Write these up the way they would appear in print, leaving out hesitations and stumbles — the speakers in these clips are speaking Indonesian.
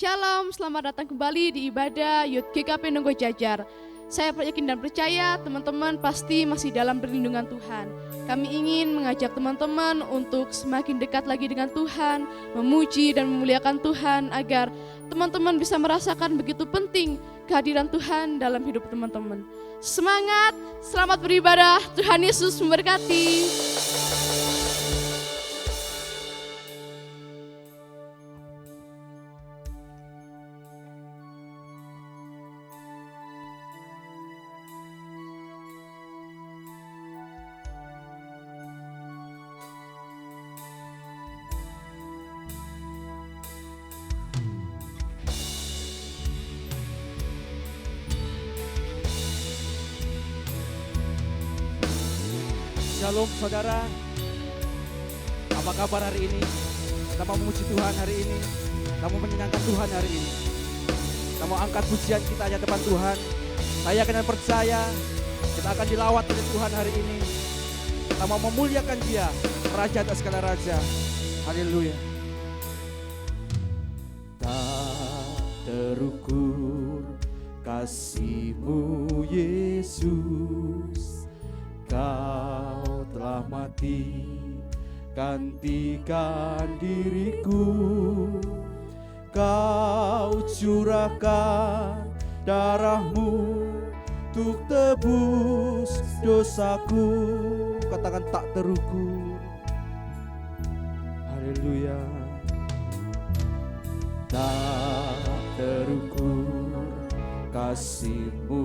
Shalom, selamat datang kembali di ibadah Youth GKP Nonggo Jajar. Saya yakin dan percaya teman-teman pasti masih dalam perlindungan Tuhan. Kami ingin mengajak teman-teman untuk semakin dekat lagi dengan Tuhan, memuji dan memuliakan Tuhan agar teman-teman bisa merasakan begitu penting kehadiran Tuhan dalam hidup teman-teman. Semangat, selamat beribadah, Tuhan Yesus memberkati. Shalom saudara, apa kabar hari ini? Kita mau memuji Tuhan hari ini, kita mau menyenangkan Tuhan hari ini. Kita mau angkat pujian kita di depan Tuhan. Saya yakin dan percaya kita akan dilawat oleh Tuhan hari ini. Kita mau memuliakan Dia, Raja atas segala raja. Haleluya. Tak terukur kasih-Mu Yesus, Kau telah mati, gantikan diriku. Kau curahkan darah-Mu untuk tebus dosaku. Katakan tak terukur. Haleluya. Tak terukur kasih-Mu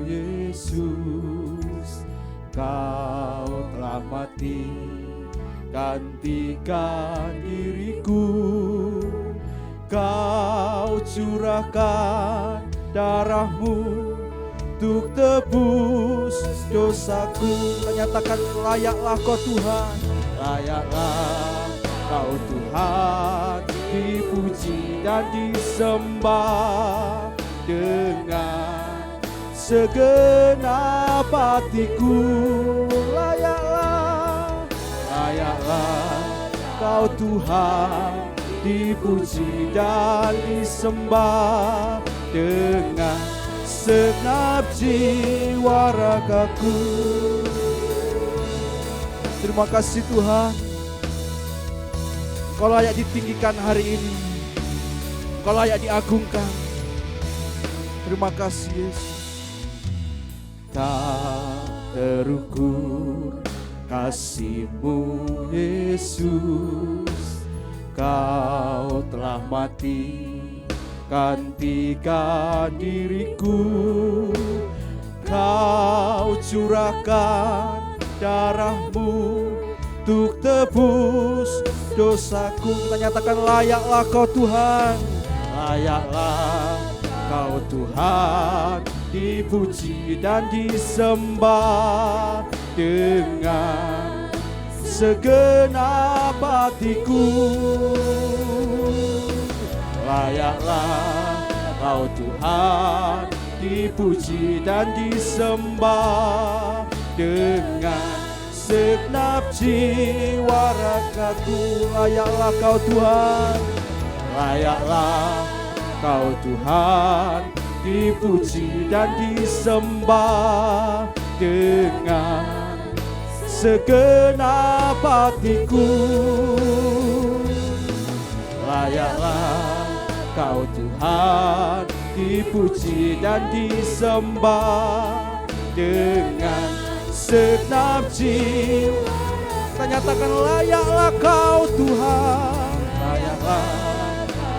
Yesus, Kau telah mati, gantikan diriku. Kau curahkan darah-Mu untuk tebus dosaku. Nyatakan layaklah Kau Tuhan, layaklah Kau Tuhan, dipuji dan disembah dengan segenap hatiku. Layaklah Kau Tuhan, dipuji dan disembah dengan segenap jiwa ragaku. Terima kasih Tuhan, Kau layak ditinggikan hari ini, Kau layak diagungkan. Terima kasih Yesus. Tak terukur kasih-Mu Yesus, Kau telah mati, gantikan diriku. Kau curahkan darah-Mu untuk tebus dosaku. Kita nyatakan layaklah Kau Tuhan, layaklah Kau Tuhan, dipuji dan disembah dengan segenap hatiku. Layaklah Kau Tuhan, dipuji dan disembah dengan segenap jiwa ragaku. Layaklah Kau Tuhan, layaklah Kau Tuhan, dipuji dan disembah dengan segenap hatiku. Layaklah Kau Tuhan, dipuji dan disembah dengan segenap jiwa. Kita nyatakan layaklah Kau Tuhan, layaklah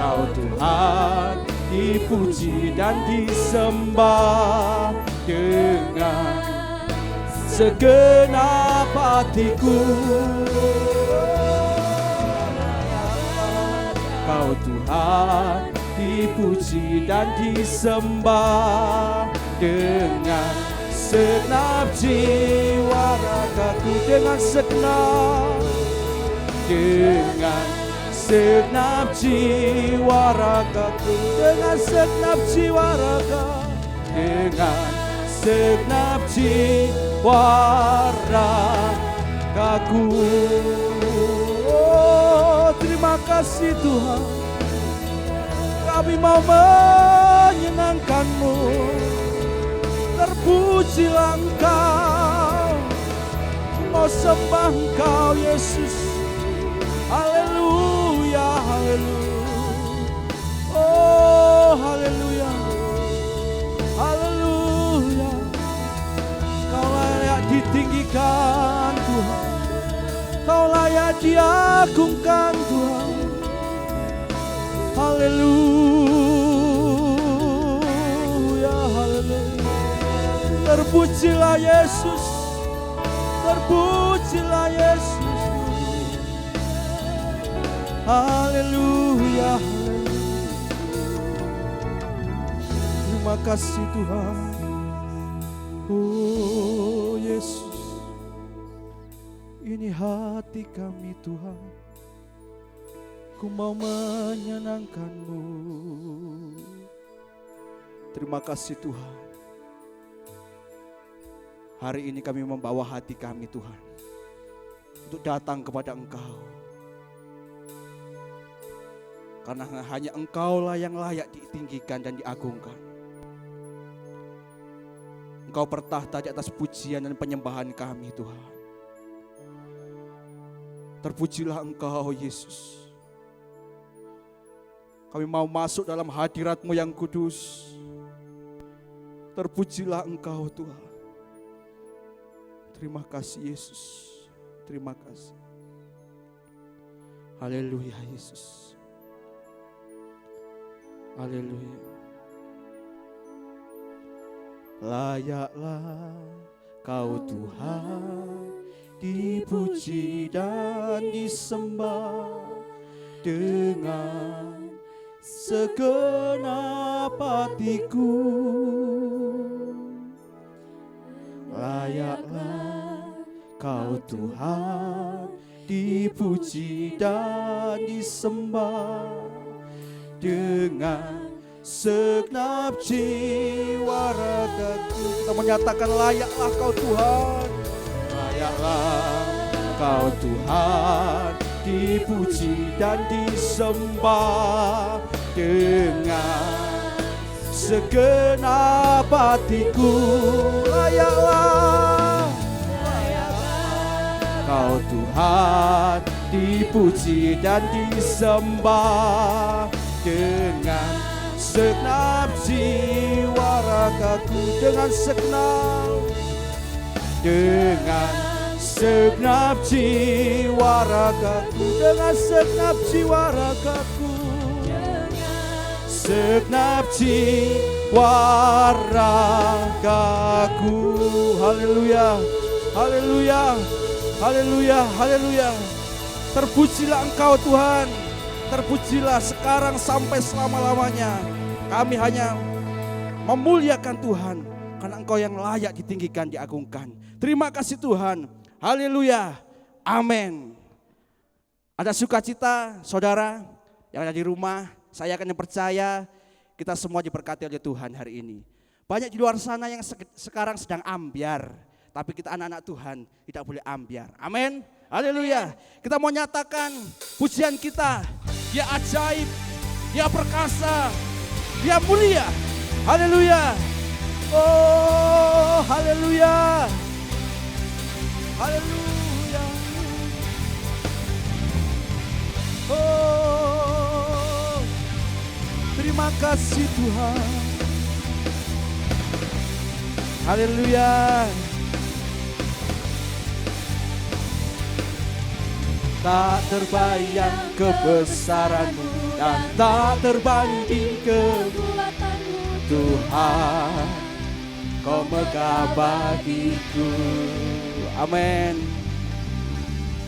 Kau Tuhan, dipuji dan disembah dengan segenap hatiku. Kau Tuhan, dipuji dan disembah dengan segenap jiwa ragaku. Dengan segenap jiwa ragaku, dengan segenap jiwa raga, dengan segenap jiwa ragaku. Oh, terima kasih Tuhan, Kami mau menyenangkan-Mu. Terpujilah Engkau, mau sembah Engkau Yesus. Haleluya, haleluya. Oh, haleluya. Haleluya. Kau layak ditinggikan Tuhan. Kau layak diagungkan Tuhan. Haleluya, haleluya. Terpujilah Yesus. Terpujilah Yesus. Haleluya, haleluya. Terima kasih Tuhan. Oh Yesus, ini hati kami Tuhan. Ku mau menyenangkan-Mu. Terima kasih Tuhan. Hari ini kami membawa hati kami Tuhan, untuk datang kepada Engkau. Karena hanya Engkau-lah yang layak ditinggikan dan diagungkan. Engkau bertahta di atas pujian dan penyembahan kami Tuhan. Terpujilah Engkau Yesus. Kami mau masuk dalam hadirat-Mu yang kudus. Terpujilah Engkau Tuhan. Terima kasih Yesus. Terima kasih. Haleluya Yesus. Haleluya. Layaklah Kau Tuhan, dipuji dan disembah dengan segenap hatiku. Layaklah Kau Tuhan, dipuji dan disembah dengan segenap jiwa ragaku. Kita menyatakan layaklah Kau Tuhan. Layaklah Kau Tuhan, dipuji dan disembah dengan segenap hatiku. Layaklah Kau Tuhan, dipuji dan disembah dengan segenap jiwa ragaku. Dengan segenap jiwa ragaku. Dengan segenap jiwa ragaku. Segenap jiwa ragaku. Haleluya, haleluya, haleluya, haleluya. Terpujilah Engkau Tuhan. Terpujilah sekarang sampai selama-lamanya. Kami hanya memuliakan Tuhan, karena Engkau yang layak ditinggikan, diagungkan. Terima kasih Tuhan. Haleluya. Amin. Ada sukacita saudara yang ada di rumah. Saya akan percaya kita semua diberkati oleh Tuhan hari ini. Banyak di luar sana yang sekarang sedang ambyar, tapi kita anak-anak Tuhan tidak boleh ambyar. Amin. Haleluya. Kita mau nyatakan pujian kita. Dia ajaib, Dia perkasa, Dia mulia. Haleluya. Oh, haleluya. Haleluya. Oh, terima kasih Tuhan. Haleluya. Tak terbayang kebesaran-Mu dan tak terbanding kekuatan-Mu Tuhan. Kau megah bagiku. Amin.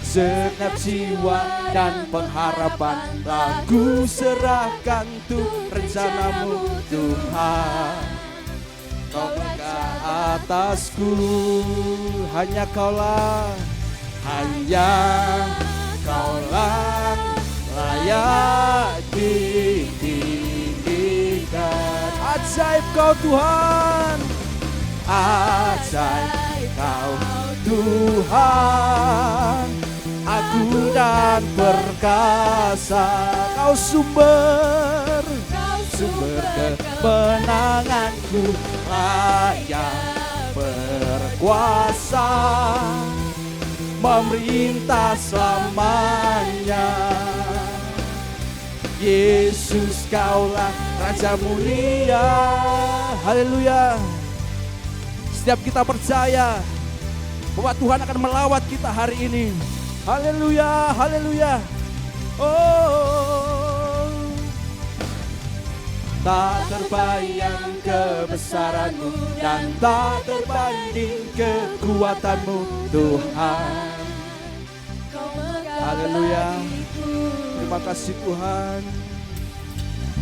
Segenap jiwa dan pengharapan lagu serahkan tuh rencana-Mu Tuhan. Kau megah atasku. Hanya Kaulah, hanya Kaulah layak ditinggikan. Ajaib Kau Tuhan, ajaib Kau Tuhan, agung dan perkasa. Kau sumber sumber kemenanganku, layak berkuasa, memerintah selamanya. Yesus, Kaulah Raja mulia. Haleluya. Setiap kita percaya bahwa Tuhan akan melawat kita hari ini. Haleluya, haleluya. Oh, tak terbayang kebesaran-Mu dan tak terbanding kekuatan-Mu, Tuhan. Haleluya. Terima kasih Tuhan.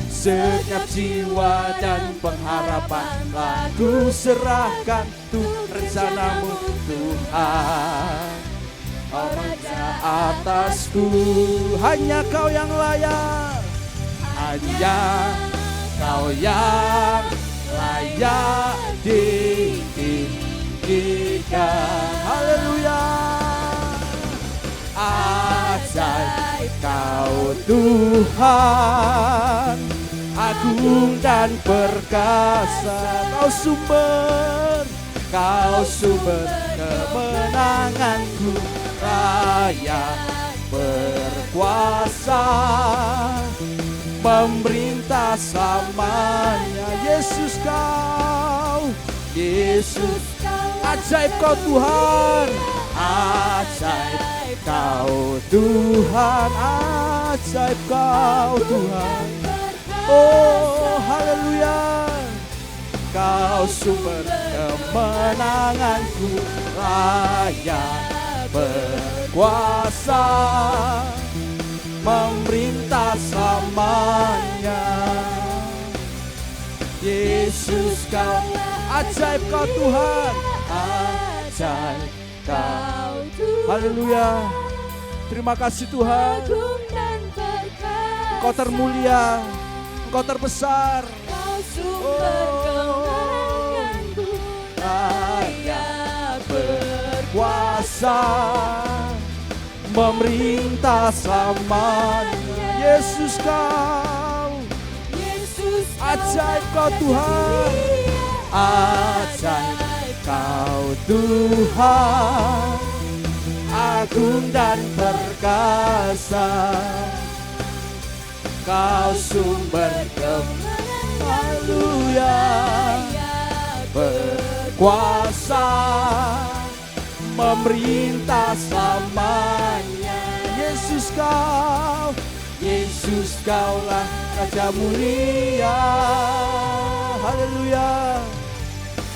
Segenap jiwa dan pengharapan ku serahkan untuk rencana-Mu, Tuhan. Oh, Raja atasku, hanya Kau yang layak, hanya Kau yang layak ditinggikan. Haleluya. Ajaib Kau Tuhan, agung dan perkasa. Kau sumber kemenanganku, layak berkuasa, memerintah selamanya. Yesus Kau, ajaib Kau Tuhan, ajaib Kau Tuhan, ajaib Kau Tuhan. Oh, haleluya. Kau sumber kemenanganku, layak berkuasa, memerintah selamanya. Yesus Kau, ajaib Kau Tuhan, ajaib Kau Tuhan. Haleluya. Terima kasih Tuhan. Engkau termulia, Engkau terbesar. Layak berkuasa, memerintah selamanya. Yesus Kau, ajaib Kau Tuhan, ajaib Kau Tuhan, agung dan perkasa. Kau sumber kemenangan, haleluya, berkuasa, memerintah selamanya. Yesus Kaulah Raja mulia. Haleluya.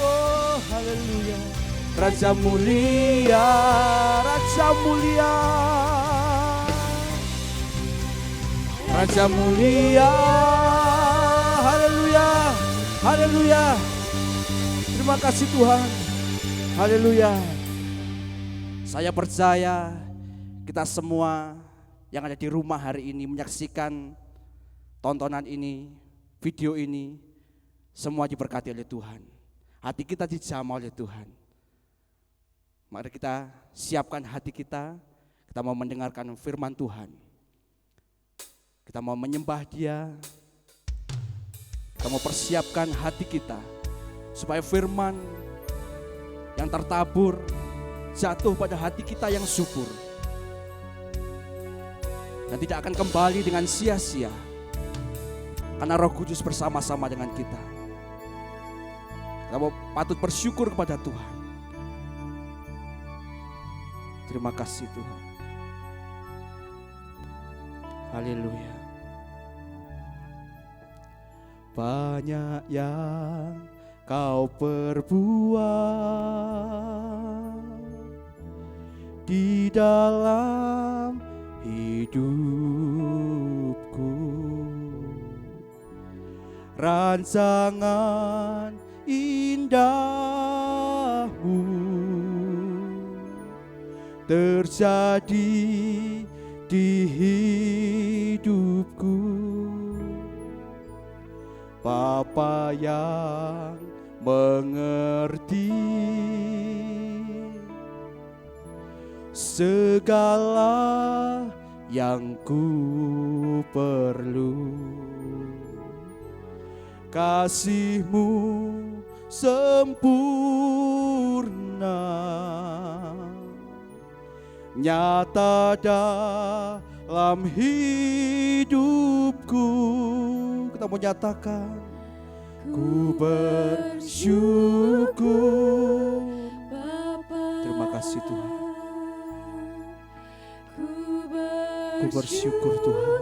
Oh, haleluya. Raja mulia, Raja mulia, Raja mulia. Haleluya, haleluya. Terima kasih Tuhan. Haleluya. Saya percaya kita semua yang ada di rumah hari ini menyaksikan tontonan ini, video ini, semua diberkati oleh Tuhan. Hati kita dijamah oleh Tuhan. Mari kita siapkan hati kita mau mendengarkan firman Tuhan. Kita mau menyembah Dia. Kita mau persiapkan hati kita supaya firman yang tertabur jatuh pada hati kita yang subur dan tidak akan kembali dengan sia-sia, karena Roh Kudus bersama-sama dengan kita. Kita mau patut bersyukur kepada Tuhan. Terima kasih Tuhan. Haleluya. Banyak yang Kau perbuat di dalam hidupku, rancangan indahmu terjadi di hidupku. Bapa yang mengerti segala yang ku perlu, kasih-Mu sempurna, nyata dalam hidupku. Kita mau nyatakan, ku bersyukur. Terima kasih Tuhan. Ku bersyukur Tuhan.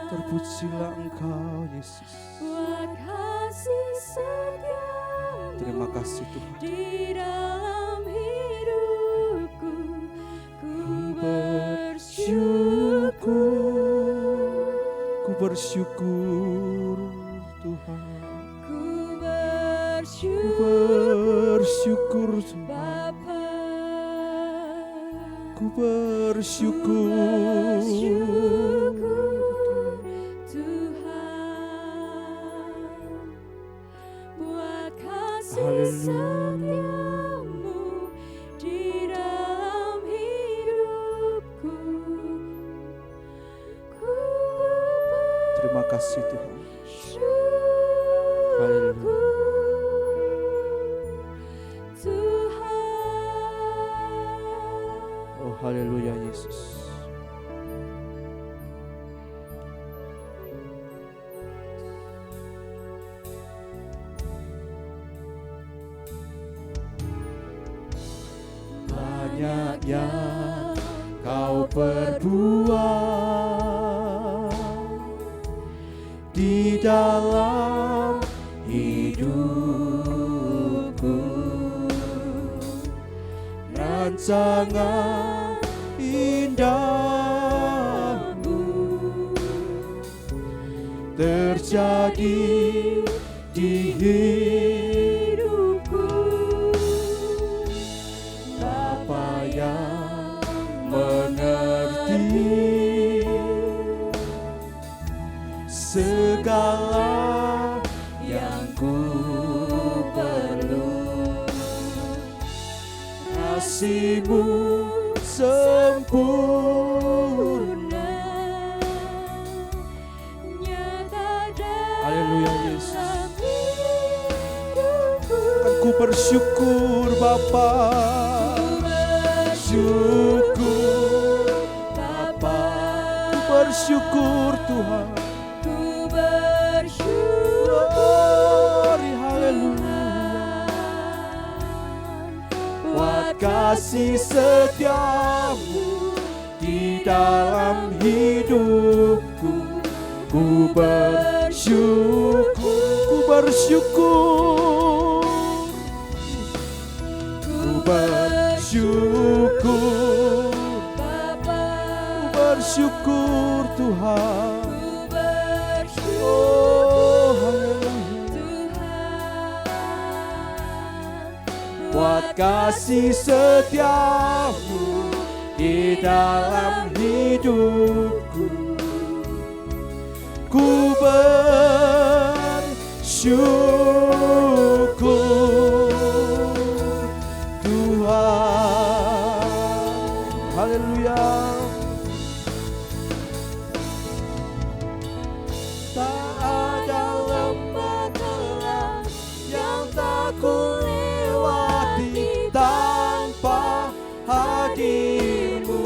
Terpujilah Engkau Yesus. Terima kasih Tuhan. Di dalam hidupku ku bersyukur. Ku bersyukur Tuhan. Ku bersyukur Tuhan. Bapa. Ku bersyukur Tuhan buat kasih Haleluya. setiamu di dalam hidupku. Ku Terima kasih Tuhan. bersyukur Tuhan. Oh haleluya Yesus. Banyak yang Kau perbuat di dalam hidupku, rancangan indahmu terjadi di hidupku. Bapa yang mengerti segala yang ku perlu, kasih-Mu sempurna, Nyata Haleluya Yesus. dalam hidupku. Ku bersyukur Bapa, syukur Bapa, ku bersyukur Tuhan. ku bersyukur Glory haleluya. Buat kasih setiamu di dalam hidupku, ku bersyukur, ku bersyukur, ku bersyukur, Bapa, ku bersyukur Tuhan. ku bersyukur Oh haleluya. Tuhan Buat kasih setiamu di dalam hidupku, ku bersyukur Tuhan. Haleluya. Tak ada lembah gelap yang tak ku lewati tanpa hadir-Mu.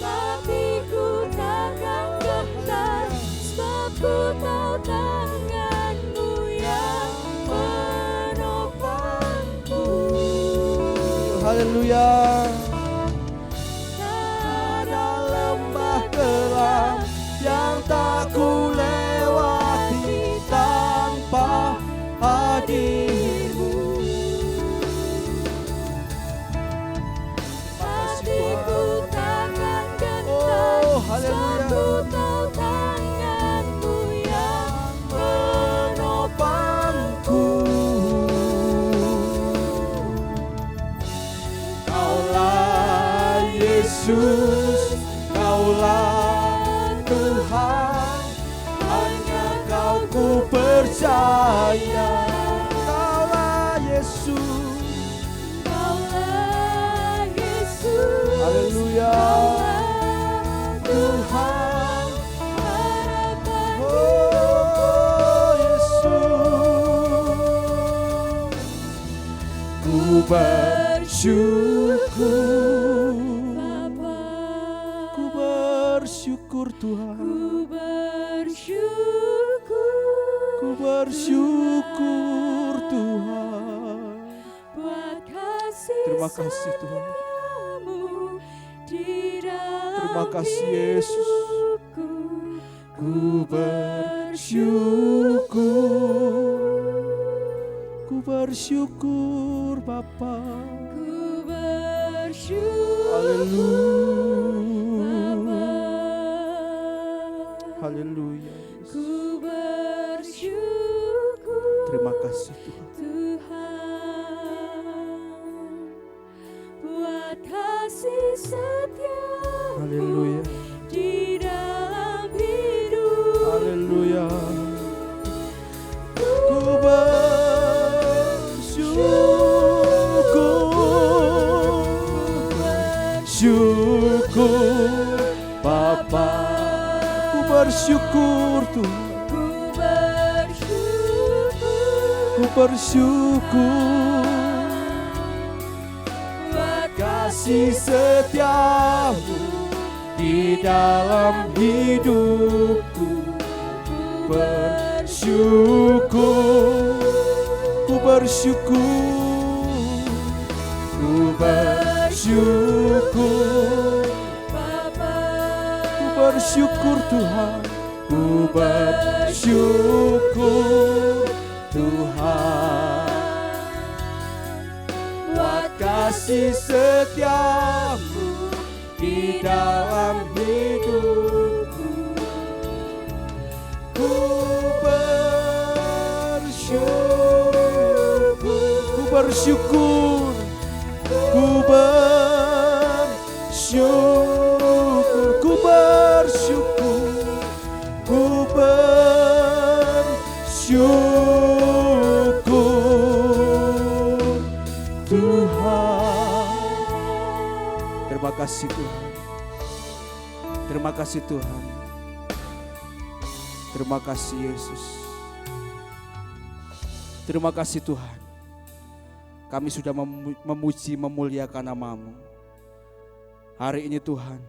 tapi ku takkan gentar, sebab ku tahu tangan-Mu yang menopangku. Haleluya. Ada lembah gelap yang tak ku lewati tanpa hadir-Mu. Hatiku takkan gentar, Oh, sebab haleluya. ku tahu tangan-Mu yang menopangku. Kaulah Yesus, Kaulah Tuhan, hanya Kau ku percaya. Kaulah Yesus, Kaulah Yesus, haleluya. Kaulah Tuhan. harapan Oh Yesus, ku bersyukur, Bapa. ku bersyukur Tuhan, Ku bersyukur, ku bersyukur Tuhan. buat kasih Terima kasih Tuhan, setiamu di dalam terima kasih Yesus. hidupku. Ku bersyukur, ku bersyukur Bapa. Ku bersyukur, Haleluya, Bapa. haleluya Yesus. Ku bersyukur, Terima kasih Tuhan. Tuhan, buat kasih setiamu Haleluya, di dalam hidup. haleluya. Ku bersyukur, syukur Bapa. Ku bersyukur Tuhan, Ku bersyukur, ku bersyukur. buat Kasih setiamu di dalam hidupku. Bersyukur, ku bersyukur, ku bersyukur, Bapa. ku bersyukur Tuhan, ku bersyukur Tuhan. Buat kasih setiamu di dalam hidupku. Ku bersyukur, ku bersyukur, ku bersyukur, ku bersyukur, ku bersyukur Tuhan. Terima kasih Tuhan, terima kasih Tuhan. Terima kasih Yesus. Terima kasih Tuhan. Kami sudah memuji, memuliakan nama-Mu. Hari ini Tuhan,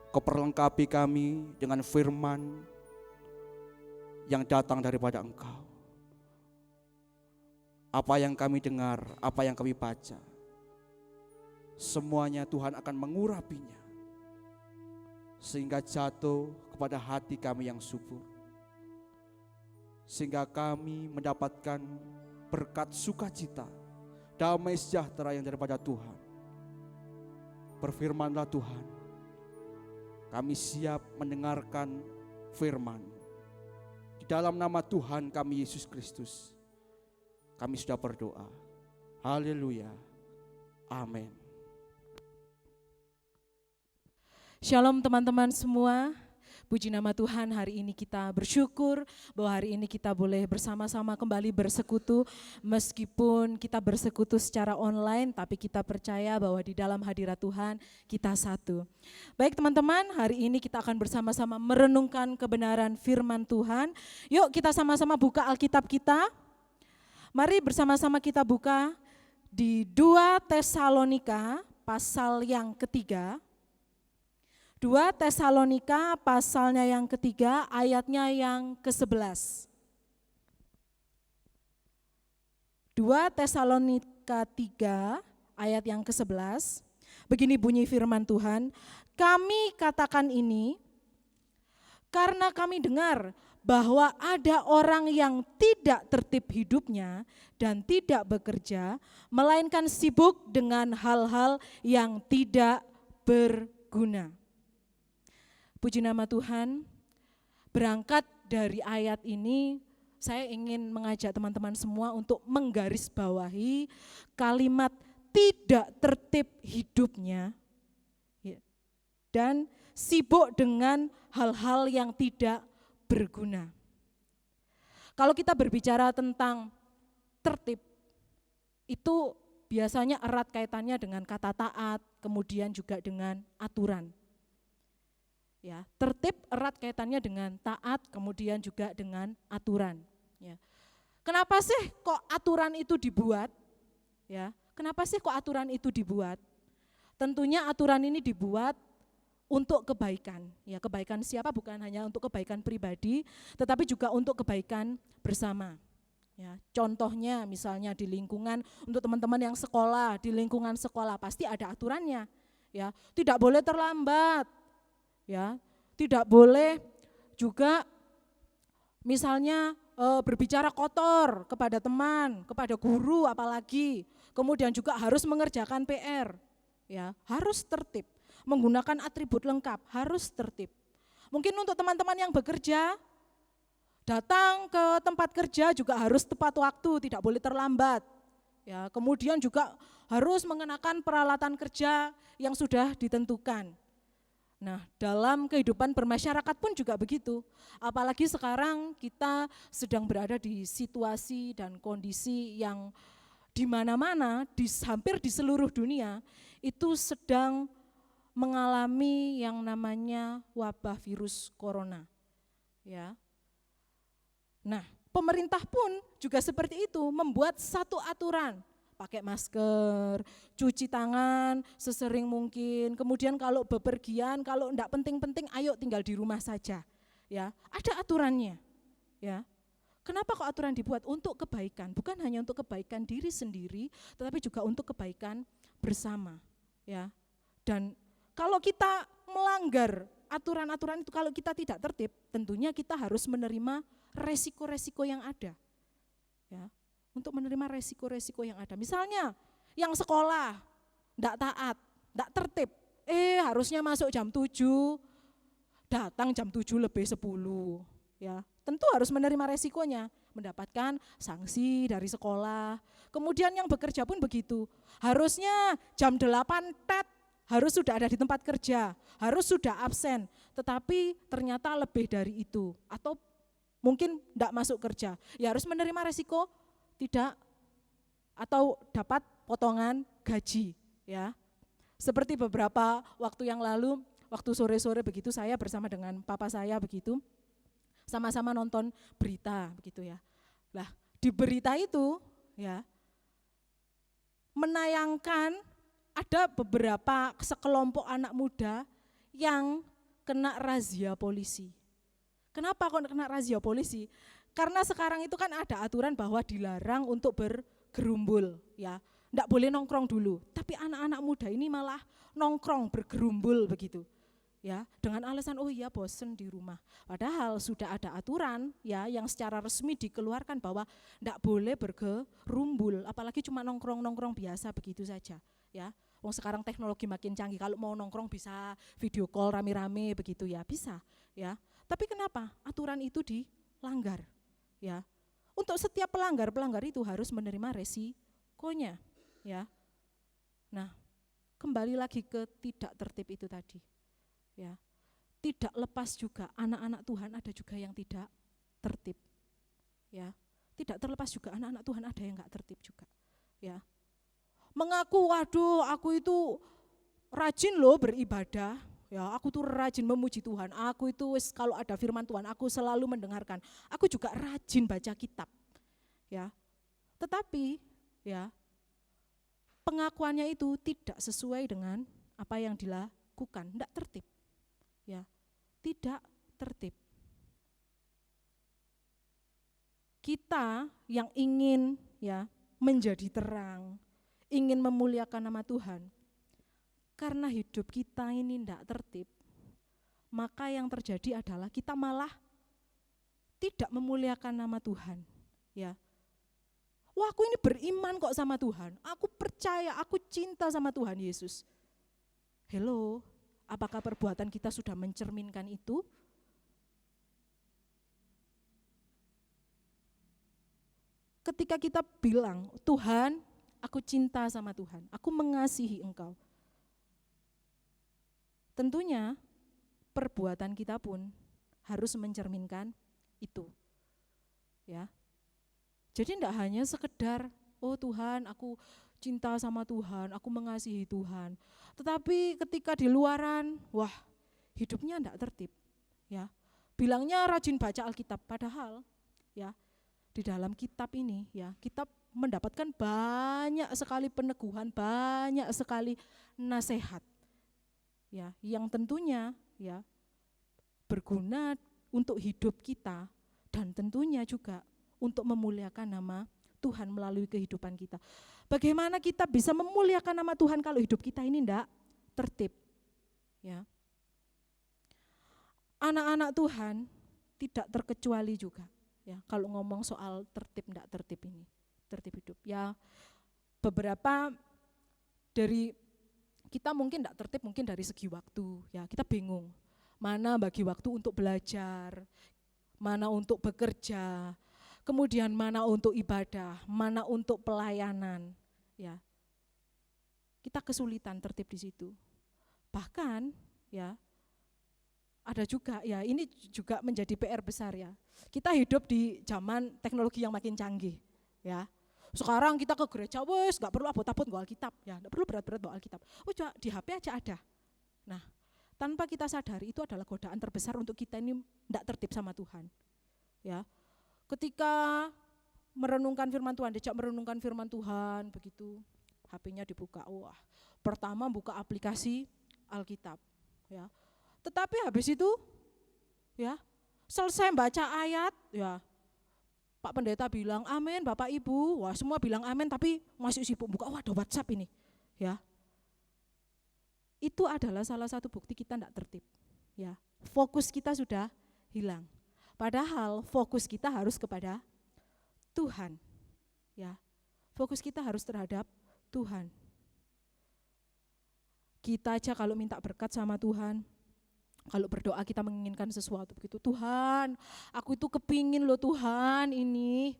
Kau perlengkapi kami dengan firman yang datang daripada Engkau. Apa yang kami dengar, apa yang kami baca, semuanya Tuhan akan mengurapinya. Sehingga jatuh kepada hati kami yang subur. Sehingga kami mendapatkan berkat sukacita, damai sejahtera yang daripada Tuhan. Berfirmanlah Tuhan, kami siap mendengarkan firman. Di dalam nama Tuhan kami Yesus Kristus, kami sudah berdoa. Haleluya. Amin. Shalom teman-teman semua, puji nama Tuhan. Hari ini kita bersyukur bahwa hari ini kita boleh bersama-sama kembali bersekutu. Meskipun kita bersekutu secara online, tapi kita percaya bahwa di dalam hadirat Tuhan kita satu. Baik teman-teman, hari ini kita akan bersama-sama merenungkan kebenaran firman Tuhan. Yuk kita sama-sama buka Alkitab kita. Mari bersama-sama kita buka di 2 Tesalonika pasal yang ketiga. 2 Tesalonika pasalnya yang ketiga, ayatnya yang ke-11. 2 Tesalonika 3 ayat yang ke-11. Begini bunyi firman Tuhan, kami katakan ini karena kami dengar bahwa ada orang yang tidak tertib hidupnya dan tidak bekerja, melainkan sibuk dengan hal-hal yang tidak berguna. Puji nama Tuhan, berangkat dari ayat ini saya ingin mengajak teman-teman semua untuk menggarisbawahi kalimat tidak tertib hidupnya dan sibuk dengan hal-hal yang tidak berguna. Kalau kita berbicara tentang tertib, itu biasanya erat kaitannya dengan kata taat, kemudian juga dengan aturan. Ya, tertib erat kaitannya dengan taat, kemudian juga dengan aturan. Ya. Kenapa sih kok aturan itu dibuat? Ya, kenapa sih kok aturan itu dibuat? Tentunya aturan ini dibuat untuk kebaikan. Ya, kebaikan siapa? Bukan hanya untuk kebaikan pribadi, tetapi juga untuk kebaikan bersama. Ya, contohnya misalnya di lingkungan, untuk teman-teman yang sekolah, di lingkungan sekolah pasti ada aturannya. Ya, tidak boleh terlambat. Ya, tidak boleh juga misalnya berbicara kotor kepada teman, kepada guru apalagi. Kemudian juga harus mengerjakan PR. Ya, harus tertib. Menggunakan atribut lengkap, harus tertib. Mungkin untuk teman-teman yang bekerja, datang ke tempat kerja juga harus tepat waktu, tidak boleh terlambat. Ya, kemudian juga harus mengenakan peralatan kerja yang sudah ditentukan. Nah, dalam kehidupan bermasyarakat pun juga begitu. Apalagi sekarang kita sedang berada di situasi dan kondisi yang di mana-mana, hampir di seluruh dunia, itu sedang mengalami yang namanya wabah virus corona. Ya. Nah, pemerintah pun juga seperti itu, membuat satu aturan, pakai masker, cuci tangan sesering mungkin, kemudian kalau bepergian, kalau enggak penting-penting, ayo tinggal di rumah saja. Ya, ada aturannya. Ya. Kenapa kok aturan dibuat? Untuk kebaikan, bukan hanya untuk kebaikan diri sendiri, tetapi juga untuk kebaikan bersama. Ya. Dan kalau kita melanggar aturan-aturan itu, kalau kita tidak tertib, tentunya kita harus menerima resiko-resiko yang ada. Ya, untuk menerima resiko-resiko yang ada. Misalnya yang sekolah enggak taat, enggak tertib, harusnya masuk jam 7, datang jam 7 lebih 10. Ya, tentu harus menerima resikonya, mendapatkan sanksi dari sekolah. Kemudian yang bekerja pun begitu, harusnya jam 8 tet harus sudah ada di tempat kerja, harus sudah absen, tetapi ternyata lebih dari itu, atau mungkin tidak masuk kerja, ya harus menerima resiko tidak atau dapat potongan gaji. Ya, seperti beberapa waktu yang lalu, waktu sore-sore begitu saya bersama dengan papa saya begitu, sama-sama nonton berita begitu ya. Lah di berita itu ya menayangkan ada beberapa sekelompok anak muda yang kena razia polisi. Kenapa kok kena razia polisi? Karena sekarang itu kan ada aturan bahwa dilarang untuk bergerumbul, ya. Enggak boleh nongkrong dulu. Tapi anak-anak muda ini malah nongkrong bergerumbul begitu. Ya, dengan alasan oh iya bosen di rumah. Padahal sudah ada aturan ya yang secara resmi dikeluarkan bahwa enggak boleh bergerumbul, apalagi cuma nongkrong-nongkrong biasa begitu saja, ya. Wong sekarang teknologi makin canggih, kalau mau nongkrong bisa video call rame-rame begitu ya, bisa ya. Tapi kenapa aturan itu dilanggar? Ya. Untuk setiap pelanggar itu harus menerima resikonya, ya. Nah, kembali lagi ke tidak tertib itu tadi. Ya. Tidak lepas juga anak-anak Tuhan ada juga yang tidak tertib. Ya. Tidak terlepas juga anak-anak Tuhan ada yang enggak tertib juga. Ya. Mengaku, waduh aku itu rajin loh beribadah, ya aku tuh rajin memuji Tuhan, aku itu kalau ada firman Tuhan aku selalu mendengarkan, aku juga rajin baca kitab, ya. Tetapi ya pengakuannya itu tidak sesuai dengan apa yang dilakukan, tidak tertib, ya, tidak tertib. Kita yang ingin ya menjadi terang, ingin memuliakan nama Tuhan, karena hidup kita ini tidak tertib, maka yang terjadi adalah kita malah tidak memuliakan nama Tuhan. Ya, wah aku ini beriman kok sama Tuhan, aku percaya, aku cinta sama Tuhan Yesus. Hello, apakah perbuatan kita sudah mencerminkan itu? Ketika kita bilang, Tuhan, aku cinta sama Tuhan, aku mengasihi Engkau. Tentunya perbuatan kita pun harus mencerminkan itu. Ya. Jadi tidak hanya sekedar, oh Tuhan, aku cinta sama Tuhan, aku mengasihi Tuhan. Tetapi ketika di luaran, wah, hidupnya tidak tertib, ya. Bilangnya rajin baca Alkitab, padahal ya di dalam kitab ini ya kita mendapatkan banyak sekali peneguhan, banyak sekali nasihat, ya, yang tentunya ya berguna untuk hidup kita dan tentunya juga untuk memuliakan nama Tuhan melalui kehidupan kita. Bagaimana kita bisa memuliakan nama Tuhan kalau hidup kita ini tidak tertib? Ya. Anak-anak Tuhan tidak terkecuali juga. Ya, kalau ngomong soal tertib tidak tertib ini, tertib hidup. Ya, beberapa dari kita mungkin tidak tertib mungkin dari segi waktu. Ya, kita bingung mana bagi waktu untuk belajar, mana untuk bekerja, kemudian mana untuk ibadah, mana untuk pelayanan. Ya, kita kesulitan tertib di situ. Bahkan ya ada juga ya ini juga menjadi PR besar ya. Kita hidup di zaman teknologi yang makin canggih ya. Sekarang kita ke gereja wes nggak perlu abot-abot bawa Alkitab ya, nggak perlu berat-berat bawa Alkitab. Oh coba di HP aja ada. Nah, tanpa kita sadari itu adalah godaan terbesar untuk kita ini tidak tertib sama Tuhan. Ya. Ketika merenungkan firman Tuhan, diajak merenungkan firman Tuhan begitu, HP-nya dibuka. Wah, pertama buka aplikasi Alkitab ya. Tetapi habis itu ya selesai baca ayat ya Pak Pendeta bilang amin, Bapak Ibu, wah semua bilang amin tapi masih sibuk buka, wah ada WhatsApp ini ya. Itu adalah salah satu bukti kita tidak tertib ya. Fokus kita sudah hilang. Padahal fokus kita harus kepada Tuhan ya. Fokus kita harus terhadap Tuhan. Kita aja kalau minta berkat sama Tuhan, kalau berdoa kita menginginkan sesuatu begitu, Tuhan aku itu kepingin loh Tuhan ini.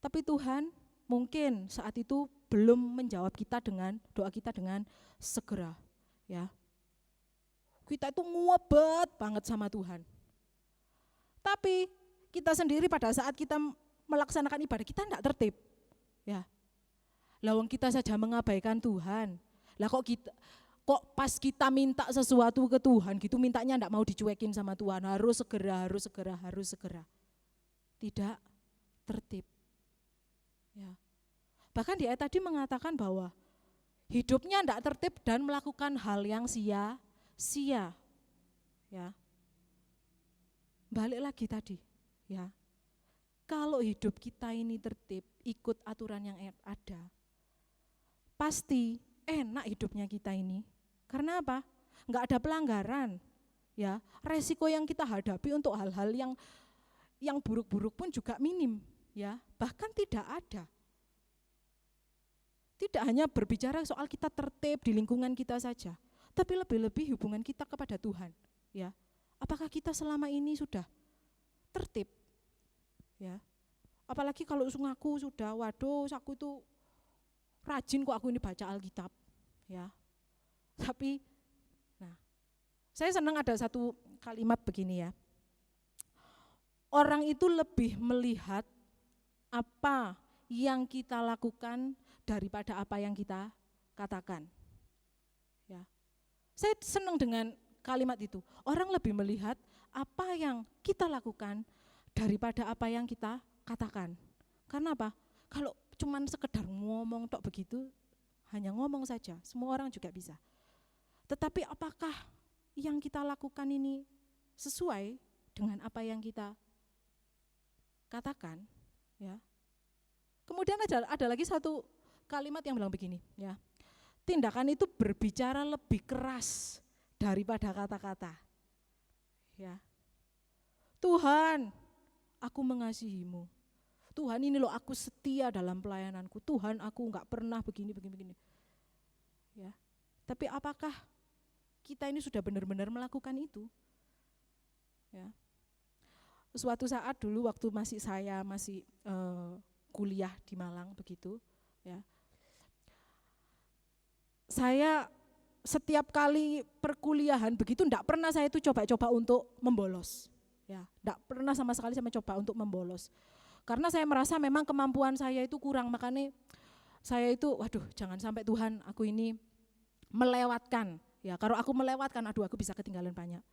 Tapi Tuhan mungkin saat itu belum menjawab kita dengan doa kita dengan segera ya. Kita itu nguabet banget sama Tuhan. Tapi kita sendiri pada saat kita melaksanakan ibadah kita tidak tertib ya. Lawang kita saja mengabaikan Tuhan. Lah kok pas kita minta sesuatu ke Tuhan gitu mintanya enggak mau dicuekin sama Tuhan, harus segera. Tidak tertib. Ya. Bahkan di ayat tadi mengatakan bahwa hidupnya enggak tertib dan melakukan hal yang sia-sia. Ya. Balik lagi tadi, ya. Kalau hidup kita ini tertib, ikut aturan yang ada, pasti enak hidupnya kita ini. Karena apa? Enggak ada pelanggaran. Ya, resiko yang kita hadapi untuk hal-hal yang buruk-buruk pun juga minim, ya. Bahkan tidak ada. Tidak hanya berbicara soal kita tertib di lingkungan kita saja, tapi lebih-lebih hubungan kita kepada Tuhan, ya. Apakah kita selama ini sudah tertib? Ya. Apalagi kalau ngaku sudah, waduh, aku itu rajin kok aku ini baca Alkitab, ya. Tapi, nah, saya senang ada satu kalimat begini ya. Orang itu lebih melihat apa yang kita lakukan daripada apa yang kita katakan. Ya. Saya senang dengan kalimat itu. Orang lebih melihat apa yang kita lakukan daripada apa yang kita katakan. Karena apa? Kalau cuman sekedar ngomong tok begitu, hanya ngomong saja, semua orang juga bisa. Tetapi apakah yang kita lakukan ini sesuai dengan apa yang kita katakan? Ya. Kemudian ada lagi satu kalimat yang bilang begini, ya. Tindakan itu berbicara lebih keras daripada kata-kata. Ya. Tuhan, aku mengasihimu. Tuhan ini loh aku setia dalam pelayananku. Tuhan aku enggak pernah begini. Ya. Tapi apakah kita ini sudah benar-benar melakukan itu? Ya. Suatu saat dulu waktu saya masih kuliah di Malang begitu, ya. Saya setiap kali perkuliahan begitu enggak pernah saya itu coba-coba untuk membolos. Ya, enggak pernah sama sekali saya mencoba untuk membolos. Karena saya merasa memang kemampuan saya itu kurang, makanya saya itu waduh jangan sampai Tuhan aku ini melewatkan Ya, kalau aku melewatkan, aduh aku bisa ketinggalan banyak.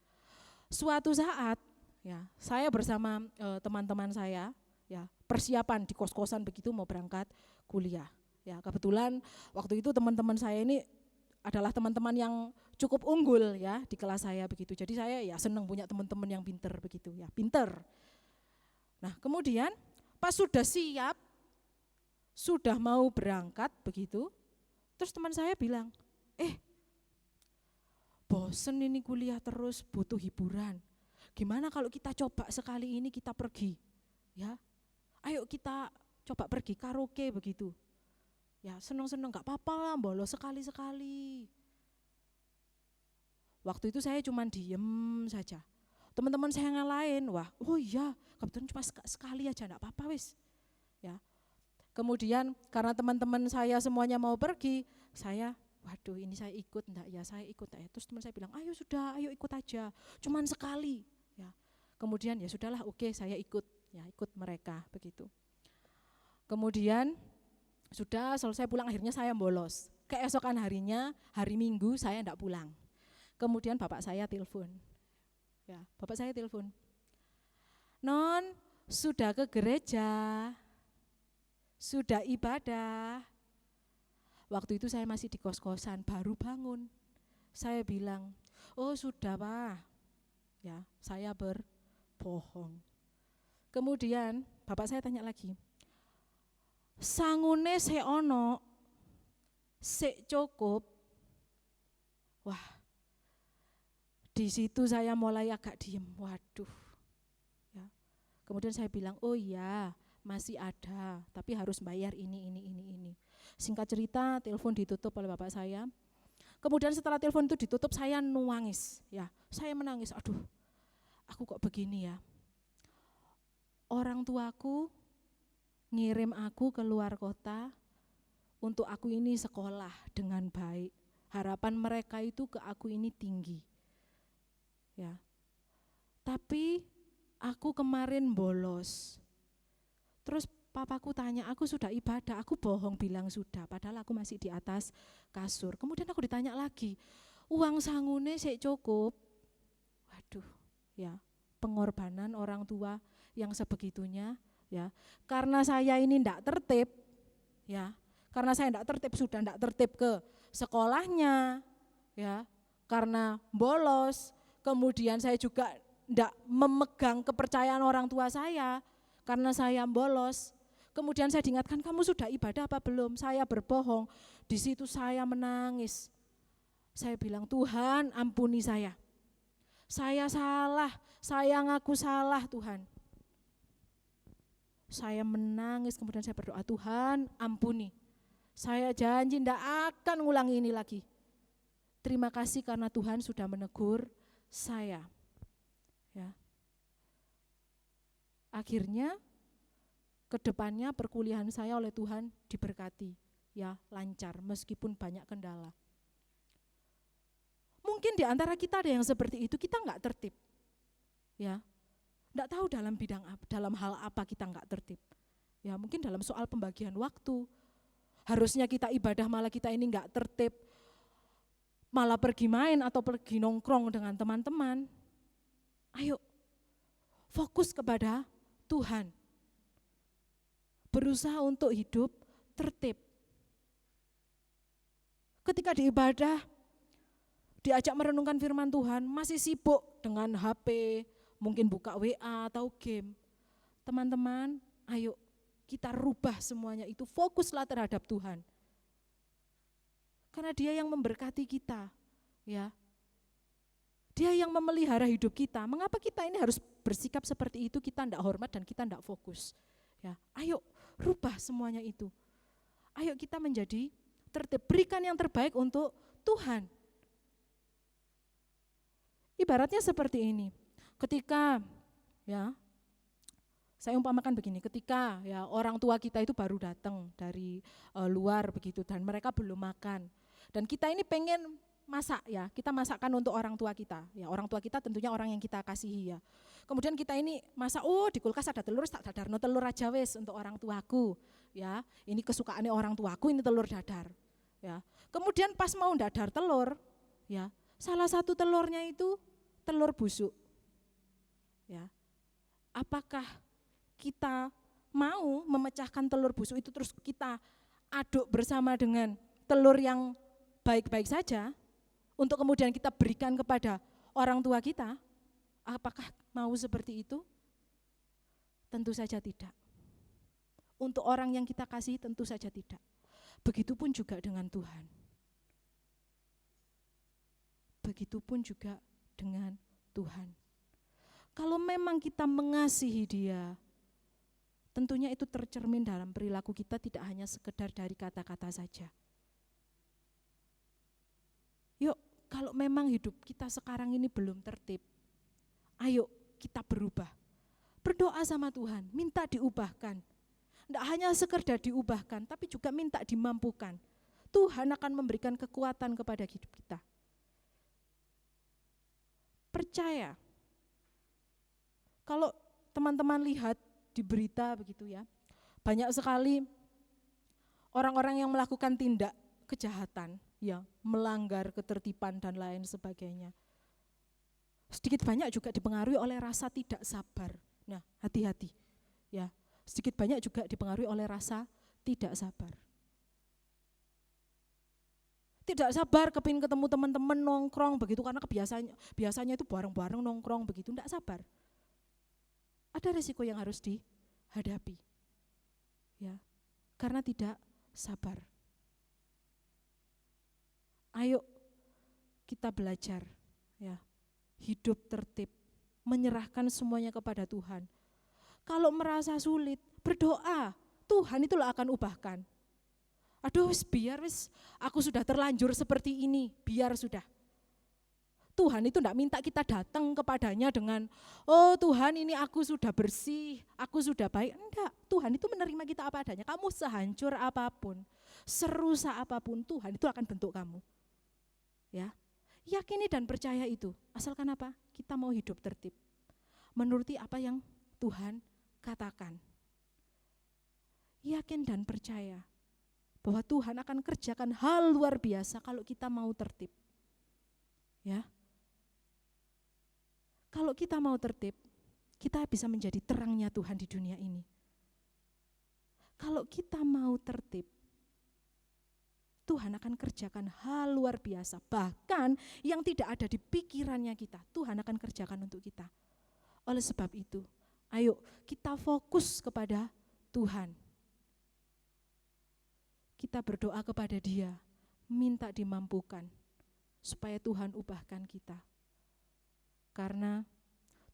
Suatu saat, ya, saya bersama teman-teman saya, ya, persiapan di kos-kosan begitu mau berangkat kuliah. Ya, kebetulan waktu itu teman-teman saya ini adalah teman-teman yang cukup unggul ya di kelas saya begitu. Jadi saya ya senang punya teman-teman yang pinter begitu ya, pinter. Nah, kemudian pas sudah siap, sudah mau berangkat begitu, terus teman saya bilang, bosen ini kuliah terus, butuh hiburan. Gimana kalau kita coba sekali ini kita pergi, ya? Ayo kita coba pergi karaoke begitu. Ya seneng-seneng gak apa-apa lah, bolos sekali-sekali. Waktu itu saya cuma diem saja. Teman-teman saya yang lain, wah, oh iya, kebetulan cuma sekali aja, gak apa-apa wis. Ya. Kemudian karena teman-teman saya semuanya mau pergi, saya waduh ini saya ikut enggak ya, saya ikut enggak ya. Terus teman saya bilang, ayo sudah, ayo ikut aja, cuman sekali. Ya. Kemudian ya sudahlah, oke saya ikut, ya ikut mereka begitu. Kemudian sudah selesai pulang, akhirnya saya bolos. Keesokan harinya, hari Minggu saya enggak pulang. Kemudian bapak saya telepon, ya bapak saya telepon, non sudah ke gereja, sudah ibadah. Waktu itu saya masih di kos-kosan, baru bangun. Saya bilang, oh sudah Pak, ya saya berbohong. Kemudian bapak saya tanya lagi, sangune seono, sek cukup. Wah, di situ saya mulai agak diem, waduh. Ya. Kemudian saya bilang, oh iya masih ada, tapi harus bayar ini. Singkat cerita, telepon ditutup oleh bapak saya. Kemudian setelah telepon itu ditutup, saya nangis, ya. Saya menangis, aduh, aku kok begini ya. Orang tuaku ngirim aku ke luar kota untuk aku ini sekolah dengan baik. Harapan mereka itu ke aku ini tinggi. Ya. Tapi aku kemarin bolos. Terus papaku tanya, aku sudah ibadah, aku bohong bilang sudah, padahal aku masih di atas kasur. Kemudian aku ditanya lagi, uang sangune sik cukup. Waduh, ya pengorbanan orang tua yang sebegitunya, ya. Karena saya ini ndak tertib, ya. Karena saya ndak tertib, sudah ndak tertib ke sekolahnya, ya. Karena bolos, kemudian saya juga ndak memegang kepercayaan orang tua saya, karena saya bolos. Kemudian saya diingatkan, kamu sudah ibadah apa belum? Saya berbohong. Di situ saya menangis. Saya bilang, Tuhan ampuni saya. Saya salah, saya ngaku salah Tuhan. Saya menangis, kemudian saya berdoa, Tuhan ampuni. Saya janji tidak akan ngulangi ini lagi. Terima kasih karena Tuhan sudah menegur saya. Ya. Akhirnya kedepannya perkuliahan saya oleh Tuhan diberkati, ya lancar meskipun banyak kendala. Mungkin di antara kita ada yang seperti itu, kita enggak tertib, ya, enggak tahu dalam hal apa kita enggak tertib, ya mungkin dalam soal pembagian waktu, harusnya kita ibadah malah kita ini enggak tertib, malah pergi main atau pergi nongkrong dengan teman-teman. Ayo fokus kepada Tuhan. Berusaha untuk hidup tertib. Ketika di ibadah, diajak merenungkan firman Tuhan, masih sibuk dengan HP, mungkin buka WA atau game. Teman-teman, ayo kita rubah semuanya itu, fokuslah terhadap Tuhan. Karena Dia yang memberkati kita, ya. Dia yang memelihara hidup kita. Mengapa kita ini harus bersikap seperti itu? Kita tidak hormat dan kita tidak fokus. Ya, ayo rubah semuanya itu. Ayo kita menjadi tertib, berikan yang terbaik untuk Tuhan. Ibaratnya seperti ini. Ketika ya saya umpamakan begini, ketika ya orang tua kita itu baru datang dari luar begitu dan mereka belum makan. Dan kita ini pengen masak ya, kita masakkan untuk orang tua kita. Ya, orang tua kita tentunya orang yang kita kasihi ya. Kemudian kita ini masak, oh di kulkas ada telur, tak dadarno telur aja wes untuk orang tuaku. Ya, ini kesukaannya orang tuaku, ini telur dadar. Ya. Kemudian pas mau dadar telur, ya. Salah satu telurnya itu telur busuk. Ya. Apakah kita mau memecahkan telur busuk itu terus kita aduk bersama dengan telur yang baik-baik saja untuk kemudian kita berikan kepada orang tua kita? Apakah mau seperti itu? Tentu saja tidak. Untuk orang yang kita kasih tentu saja tidak. Begitupun juga dengan Tuhan. Begitupun juga dengan Tuhan. Kalau memang kita mengasihi Dia, tentunya itu tercermin dalam perilaku kita, tidak hanya sekedar dari kata-kata saja. Yuk, kalau memang hidup kita sekarang ini belum tertib, ayo kita berubah. Berdoa sama Tuhan, minta diubahkan. Tidak hanya sekedar diubahkan, tapi juga minta dimampukan. Tuhan akan memberikan kekuatan kepada hidup kita. Percaya. Kalau teman-teman lihat di berita begitu ya, banyak sekali orang-orang yang melakukan tindak kejahatan, ya, melanggar ketertiban dan lain sebagainya. Sedikit banyak juga dipengaruhi oleh rasa tidak sabar. Nah, hati-hati. Ya, sedikit banyak juga dipengaruhi oleh rasa tidak sabar. Tidak sabar kepingin ketemu teman-teman nongkrong begitu karena biasanya itu bareng-bareng nongkrong begitu, tidak sabar. Ada resiko yang harus dihadapi. Ya, karena tidak sabar. Ayo kita belajar, ya, hidup tertib, menyerahkan semuanya kepada Tuhan. Kalau merasa sulit, berdoa, Tuhan itulah akan ubahkan. Aduh, biar aku sudah terlanjur seperti ini, biar sudah. Tuhan itu tidak minta kita datang kepadanya dengan, oh Tuhan ini aku sudah bersih, aku sudah baik. Enggak, Tuhan itu menerima kita apa adanya. Kamu sehancur apapun, serusak apapun, Tuhan itu akan bentuk kamu. Ya, yakini dan percaya itu. Asalkan apa? Kita mau hidup tertib. Menuruti apa yang Tuhan katakan. Yakin dan percaya bahwa Tuhan akan kerjakan hal luar biasa kalau kita mau tertib. Ya. Kalau kita mau tertib, kita bisa menjadi terangnya Tuhan di dunia ini. Kalau kita mau tertib, Tuhan akan kerjakan hal luar biasa. Bahkan yang tidak ada di pikirannya kita, Tuhan akan kerjakan untuk kita. Oleh sebab itu, ayo kita fokus kepada Tuhan. Kita berdoa kepada Dia, minta dimampukan, supaya Tuhan ubahkan kita. Karena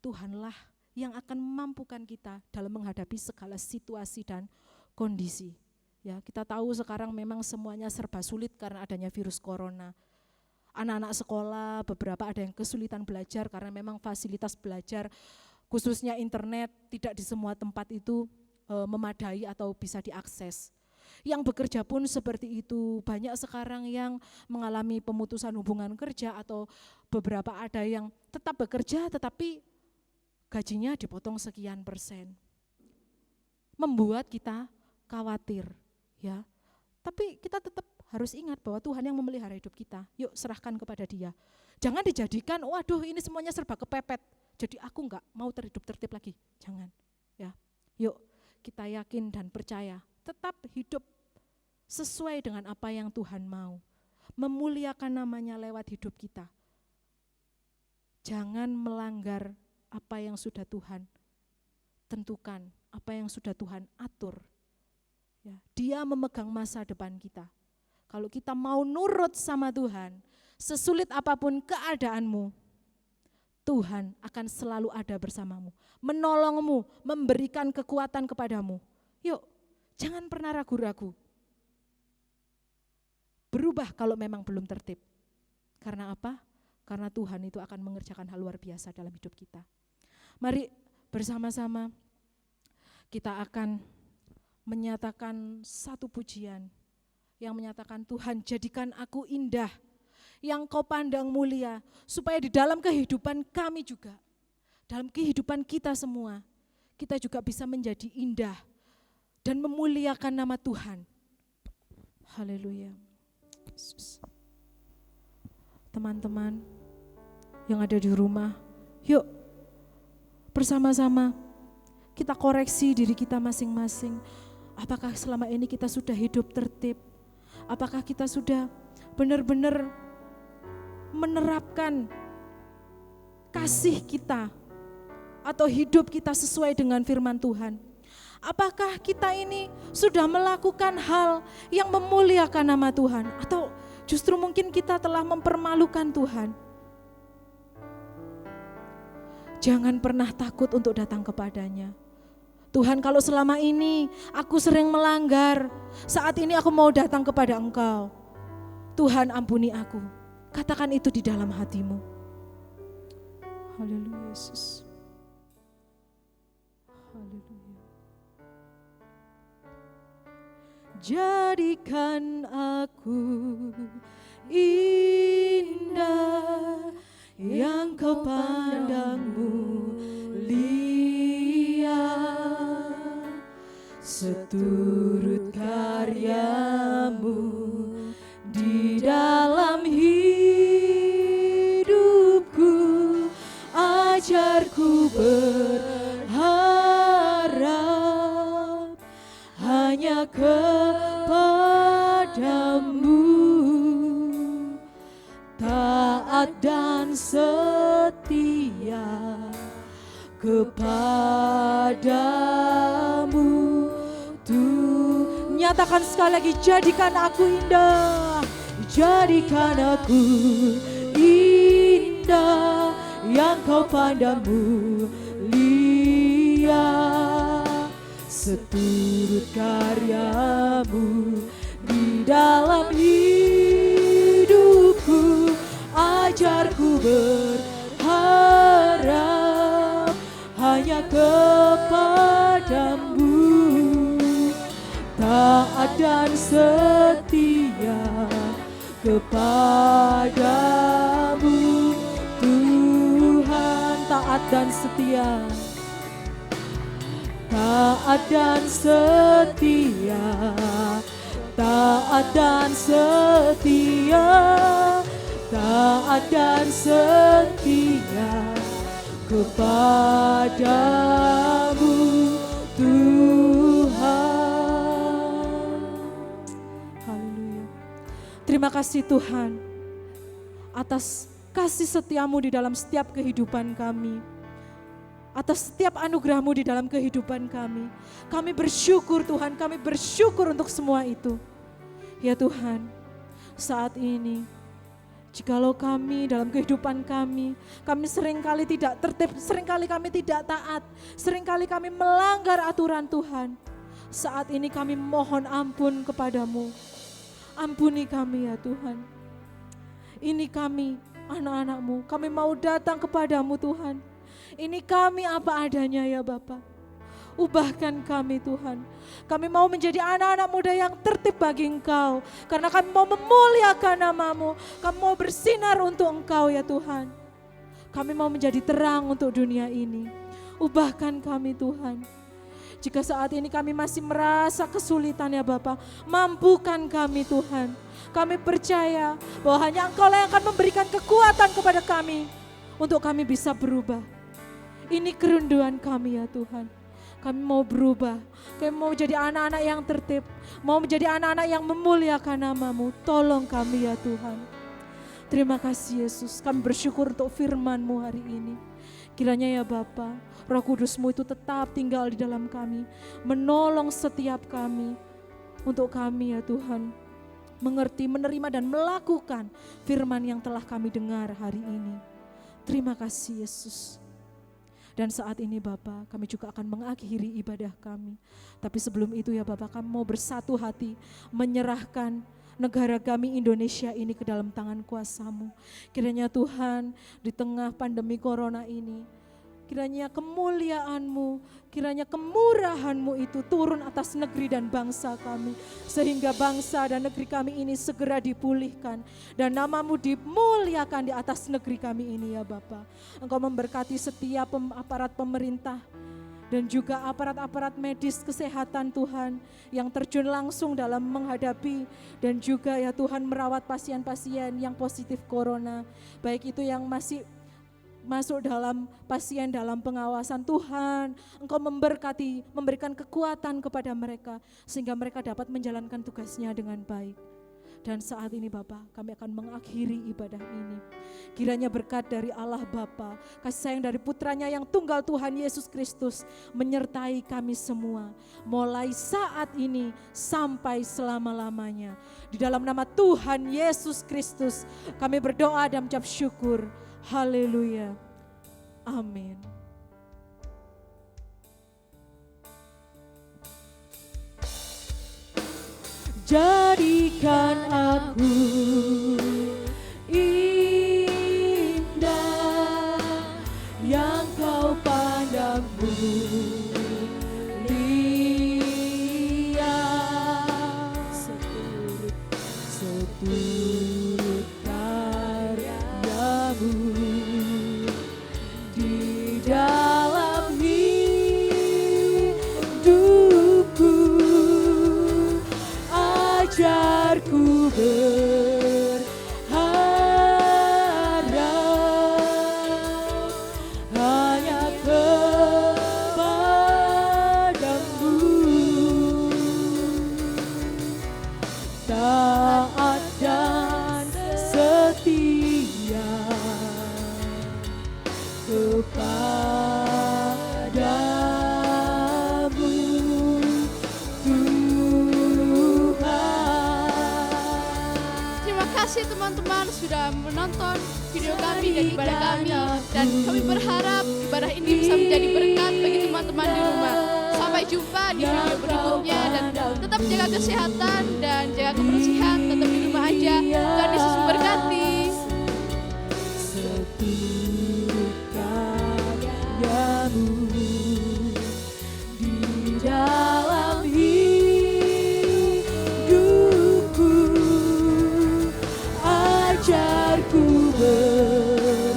Tuhanlah yang akan memampukan kita dalam menghadapi segala situasi dan kondisi. Ya, kita tahu sekarang memang semuanya serba sulit karena adanya virus corona. Anak-anak sekolah beberapa ada yang kesulitan belajar karena memang fasilitas belajar khususnya internet tidak di semua tempat itu memadai atau bisa diakses. Yang bekerja pun seperti itu, banyak sekarang yang mengalami pemutusan hubungan kerja atau beberapa ada yang tetap bekerja tetapi gajinya dipotong sekian %. Membuat kita khawatir, ya. Tapi kita tetap harus ingat bahwa Tuhan yang memelihara hidup kita. Yuk serahkan kepada Dia. Jangan dijadikan, waduh ini semuanya serba kepepet, jadi aku enggak mau terhidup tertib lagi. Jangan, ya. Yuk kita yakin dan percaya, tetap hidup sesuai dengan apa yang Tuhan mau. Memuliakan namanya lewat hidup kita. Jangan melanggar apa yang sudah Tuhan tentukan, apa yang sudah Tuhan atur. Ya, Dia memegang masa depan kita. Kalau kita mau nurut sama Tuhan, sesulit apapun keadaanmu, Tuhan akan selalu ada bersamamu, menolongmu, memberikan kekuatan kepadamu. Yuk, jangan pernah ragu-ragu. Berubah kalau memang belum tertib. Karena apa? Karena Tuhan itu akan mengerjakan hal luar biasa dalam hidup kita. Mari bersama-sama kita akan menyatakan satu pujian yang menyatakan, Tuhan jadikan aku indah, yang Kau pandang mulia, supaya di dalam kehidupan kami juga, dalam kehidupan kita semua, kita juga bisa menjadi indah dan memuliakan nama Tuhan. Haleluya. Yesus. teman-teman yang ada di rumah, yuk bersama-sama kita koreksi diri kita masing-masing. Apakah selama ini kita sudah hidup tertib? Apakah kita sudah benar-benar menerapkan kasih kita atau hidup kita sesuai dengan firman Tuhan? Apakah kita ini sudah melakukan hal yang memuliakan nama Tuhan? Atau justru mungkin kita telah mempermalukan Tuhan? Jangan pernah takut untuk datang kepadanya. Tuhan, kalau selama ini aku sering melanggar, saat ini aku mau datang kepada Engkau. Tuhan, ampuni aku. Katakan itu di dalam hatimu. Haleluya Yesus. Haleluya. Jadikan aku indah yang kau pandang mulia, seturut karyamu di dalam hidupku. Ajarku berharap hanya kepadamu, taat dan setia kepadamu. Tuh, nyatakan sekali lagi, jadikan aku indah, jadikan aku indah yang kau pandang mulia, seturut karyamu di dalam hidupku. Ajarku berharap hanya kepadamu, taat dan setia kepadamu. Tuhan, taat dan setia, taat dan setia, taat dan setia, taat dan setia kepadamu Tuhan. Haleluya. Terima kasih Tuhan atas kasih setiamu di dalam setiap kehidupan kami, atas setiap anugerahmu di dalam kehidupan kami. Kami bersyukur Tuhan, kami bersyukur untuk semua itu. Ya Tuhan, saat ini jikalau kami dalam kehidupan kami seringkali tidak tertib, seringkali kami tidak taat, seringkali kami melanggar aturan Tuhan. Saat ini kami mohon ampun kepadamu. Ampuni kami ya Tuhan. Ini kami anak-anak-Mu, kami mau datang kepadamu Tuhan. Ini kami apa adanya ya Bapa. Ubahkan kami Tuhan. Kami mau menjadi anak-anak muda yang tertib bagi Engkau. Karena kami mau memuliakan nama-Mu. Kami mau bersinar untuk Engkau ya Tuhan. Kami mau menjadi terang untuk dunia ini. Ubahkan kami Tuhan. Jika saat ini kami masih merasa kesulitan ya Bapa, mampukan kami Tuhan. Kami percaya bahwa hanya Engkau yang akan memberikan kekuatan kepada kami untuk kami bisa berubah. Ini kerinduan kami ya Tuhan. Kami mau berubah, kami mau jadi anak-anak yang tertib, mau menjadi anak-anak yang memuliakan nama-Mu. Tolong kami ya Tuhan. Terima kasih Yesus, kami bersyukur untuk firman-Mu hari ini. Kiranya ya Bapa, Roh Kudus-Mu itu tetap tinggal di dalam kami, menolong setiap kami, untuk kami ya Tuhan, mengerti, menerima dan melakukan firman yang telah kami dengar hari ini. Terima kasih Yesus. Dan saat ini Bapa, kami juga akan mengakhiri ibadah kami. Tapi sebelum itu ya Bapa, kami mau bersatu hati menyerahkan negara kami Indonesia ini ke dalam tangan kuasa-Mu. Kiranya Tuhan di tengah pandemi corona ini, kiranya kemuliaan-Mu, kiranya kemurahan-Mu itu turun atas negeri dan bangsa kami. Sehingga bangsa dan negeri kami ini segera dipulihkan. Dan nama-Mu dimuliakan di atas negeri kami ini ya Bapa. Engkau memberkati setiap aparat pemerintah dan juga aparat-aparat medis kesehatan Tuhan yang terjun langsung dalam menghadapi dan juga ya Tuhan merawat pasien-pasien yang positif corona, baik itu yang masih masuk dalam pasien dalam pengawasan Tuhan, Engkau memberkati, memberikan kekuatan kepada mereka sehingga mereka dapat menjalankan tugasnya dengan baik. Dan saat ini Bapa, kami akan mengakhiri ibadah ini. Kiranya berkat dari Allah Bapa, kasih sayang dari putranya yang tunggal Tuhan Yesus Kristus menyertai kami semua. Mulai saat ini sampai selama-lamanya. Di dalam nama Tuhan Yesus Kristus kami berdoa dan mengucap syukur. Haleluya. Amin. Jadikan aku indah yang kau pandang mulia, seturut karyamu di dalam hidupku. Ajarku berharap hanya kepadamu, taat dan setia kepadamu. Terima kasih teman-teman sudah menonton video kami dan ibadah kami, dan kami berharap ibadah ini bisa menjadi berkat bagi teman-teman di rumah. Sampai jumpa di video berikutnya, dan tetap jaga kesehatan dan jaga kebersihan, tetap di rumah aja. Tuhan Yesus memberkati. Karyamu di dalam hidupku, ajarku berharap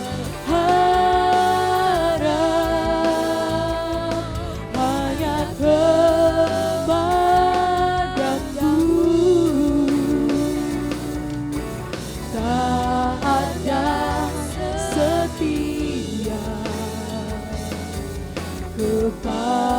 hanya kepadamu, taat dan setia kepadamu.